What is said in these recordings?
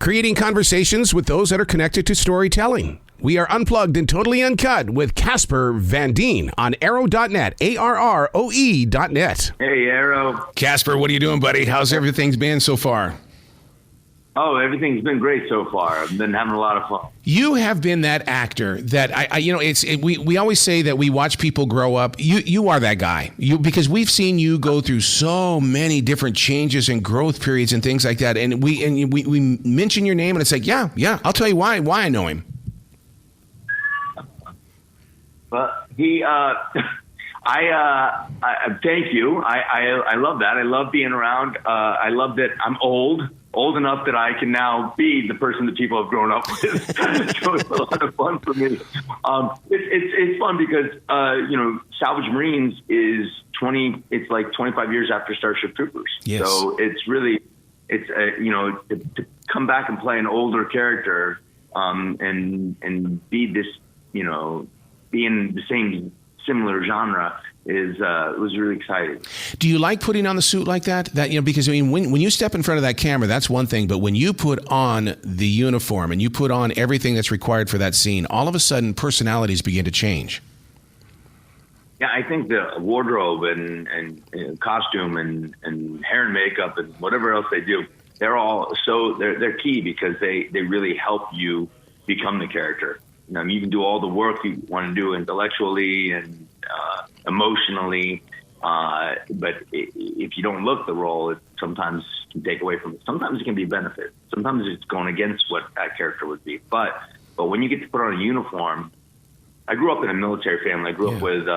creating conversations with those that are connected to storytelling. We are unplugged and totally uncut with Casper Van Dien on arrow.net, ARROE.net. Hey, Arrow. Casper, what are you doing, buddy? How's everything been so far? Oh, everything's been great so far. I've been having a lot of fun. You have been that actor that we always say that we watch people grow up. You are that guy. Because we've seen you go through so many different changes and growth periods and things like that. And we mention your name and it's like, yeah, I'll tell you why I know him. But he, I thank you. I love that. I love being around. I love that I'm old enough that I can now be the person that people have grown up with. So it's a lot of fun for me. It's fun because, Salvage Marines is it's like 25 years after Starship Troopers. Yes. So it's really, to come back and play an older character, and be this, be in the same similar genre was really exciting. Do you like putting on the suit like that? Because when you step in front of that camera, that's one thing. But when you put on the uniform and you put on everything that's required for that scene, all of a sudden personalities begin to change. Yeah, I think the wardrobe and costume and hair and makeup and whatever else they do, they're key because they really help you become the character. You can do all the work you want to do intellectually and emotionally, but if you don't look the role, it sometimes can take away from it. Sometimes it can be a benefit. Sometimes it's going against what that character would be. But when you get to put on a uniform, I grew up in a military family. I grew up with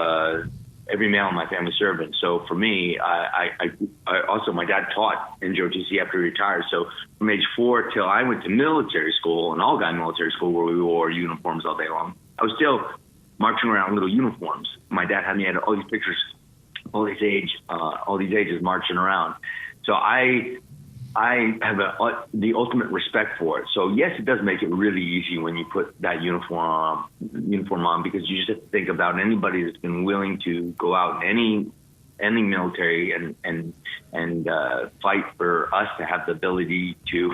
every male in my family serving. So for me, I also, my dad taught in JOTC after he retired. So from age 4 till I went to military school, an all-guy military school where we wore uniforms all day long, I was still marching around in little uniforms. My dad had me at all these pictures, all these ages marching around. So I have the ultimate respect for it. So yes, it does make it really easy when you put that uniform on, because you just have to think about anybody that's been willing to go out in any military and fight for us to have the ability to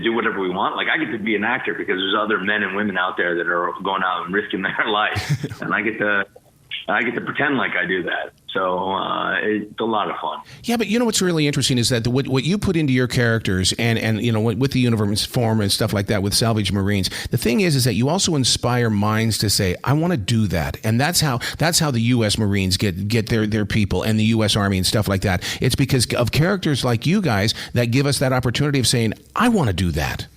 do whatever we want. Like I get to be an actor because there's other men and women out there that are going out and risking their life, and I get to pretend like I do that. So it's a lot of fun. Yeah, but what's really interesting is that what you put into your characters and with the uniform and stuff like that with Salvage Marines, the thing is that you also inspire minds to say, I want to do that. And that's how the U.S. Marines get their people and the U.S. Army and stuff like that. It's because of characters like you guys that give us that opportunity of saying, I want to do that.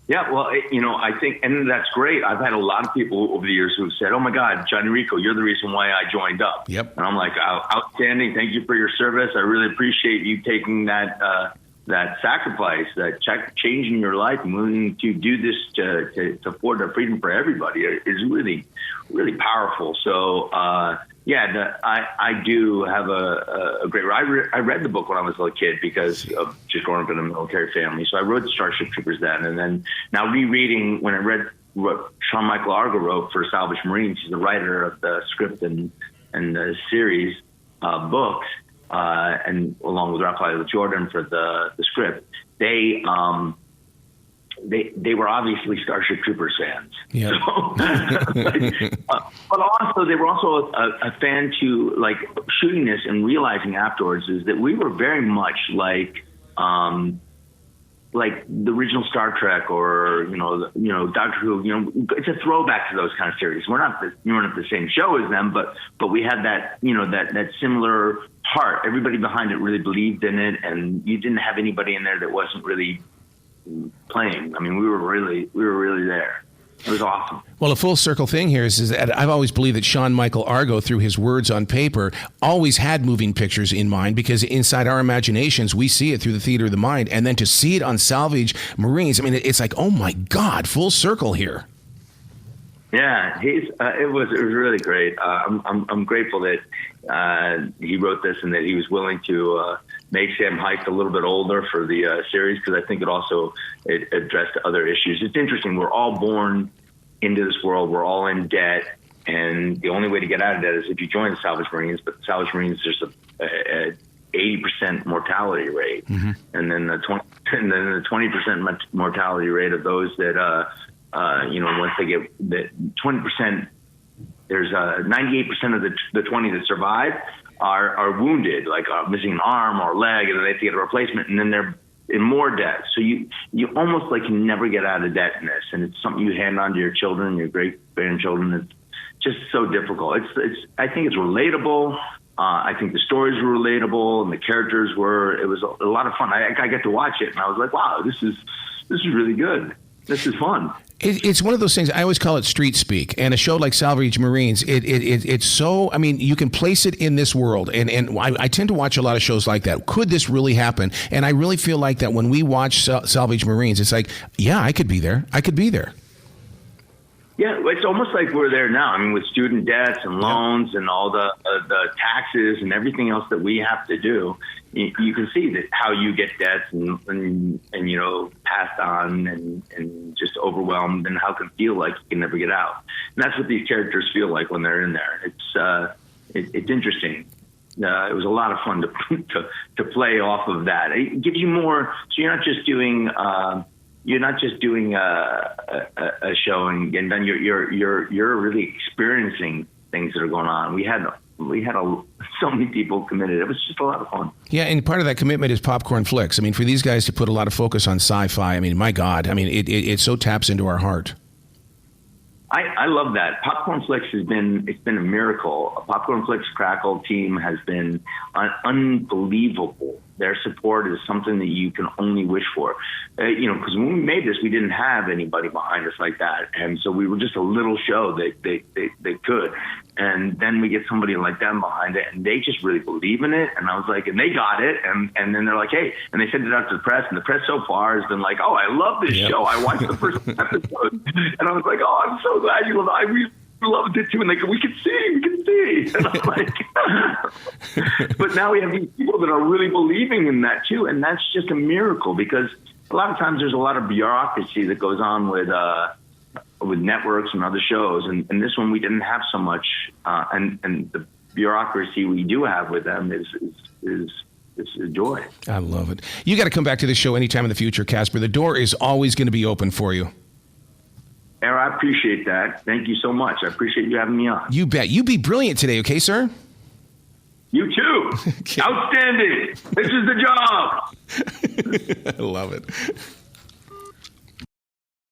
Yeah, well, I think, and that's great. I've had a lot of people over the years who've said, oh, my God, Johnny Rico, you're the reason why I joined up. Yep. And I'm like, outstanding. Thank you for your service. I really appreciate you taking that sacrifice, that changing your life and willing to do this to afford the freedom for everybody is really, really powerful. So, I do have a great. I read the book when I was a little kid because of just growing up in a military family. So I wrote Starship Troopers then, and then now rereading when I read what Sean Michael Argo wrote for Salvage Marines. He's the writer of the script and the series books, and along with Raphael Jordan for the script. They were obviously Starship Troopers fans. Yeah. So, but also they were also a fan to like shooting this and realizing afterwards is that we were very much like the original Star Trek or Doctor Who. It's a throwback to those kind of series. We're not the same show as them, but we had that that similar heart. Everybody behind it really believed in it, and you didn't have anybody in there that wasn't really playing. I mean, we were really there. It was awesome. Well, a full circle thing here is that I've always believed that Sean Michael Argo, through his words on paper, always had moving pictures in mind, because inside our imaginations, we see it through the theater of the mind, and then to see it on Salvage Marines, I mean, it's like, oh my God, full circle here. Yeah, it was really great. I'm grateful that he wrote this and that he was willing to make Sam Hyst a little bit older for the series, because I think it addressed other issues. It's interesting. We're all born into this world. We're all in debt, and the only way to get out of debt is if you join the Salvage Marines. But the Salvage Marines, there's 80% mortality rate, and then the 20% mortality rate of those that once they get the 20%, there's 98% of the 20 that survive are wounded, like missing an arm or leg, and then they have to get a replacement, and then they're in more debt. So you almost like can never get out of debt in this, and it's something you hand on to your children, your great grandchildren. It's just so difficult. I think it's relatable. I think the stories were relatable, and the characters were. It was a lot of fun. I got to watch it, and I was like, wow, this is really good. This is fun. It's one of those things. I always call it street speak. And a show like Salvage Marines, it's so. I mean, you can place it in this world, and I tend to watch a lot of shows like that. Could this really happen? And I really feel like that when we watch Salvage Marines, it's like, yeah, I could be there. I could be there. Yeah, it's almost like we're there now. I mean, with student debts and loans and all the taxes and everything else that we have to do, you can see that how you get debts and passed on and just overwhelmed, and how it can feel like you can never get out. And that's what these characters feel like when they're in there. It's interesting. It was a lot of fun to play off of that. It gives you more. So you're not just doing. You're not just doing a show and then you're really experiencing things that are going on. We had so many people committed. It was just a lot of fun. Yeah, and part of that commitment is Popcornflix. I mean, for these guys to put a lot of focus on sci-fi, I mean, my God, I mean, it so taps into our heart. I love that. Popcornflix it's been a miracle. Popcornflix Crackle team has been unbelievable. Their support is something that you can only wish for. Because when we made this, we didn't have anybody behind us like that, and so we were just a little show that they could. And then we get somebody like them behind it, and they just really believe in it. And I was like, and they got it, and then they're like, hey, and they sent it out to the press, and the press so far has been like, oh, I love this show. I watched the first episode, and I was like, oh, I'm so glad you love it. We loved it too, and they go, we can see, and I'm like, but now we have these people that are really believing in that too, and that's just a miracle, because a lot of times there's a lot of bureaucracy that goes on with networks and other shows, and this one we didn't have so much, and the bureaucracy we do have with them is a joy. I love it. You got to come back to this show anytime in the future, Casper. The door is always going to be open for you. Era, I appreciate that. Thank you so much. I appreciate you having me on. You bet. You be brilliant today, okay, sir? You too. Okay. Outstanding. This is the job. I love it.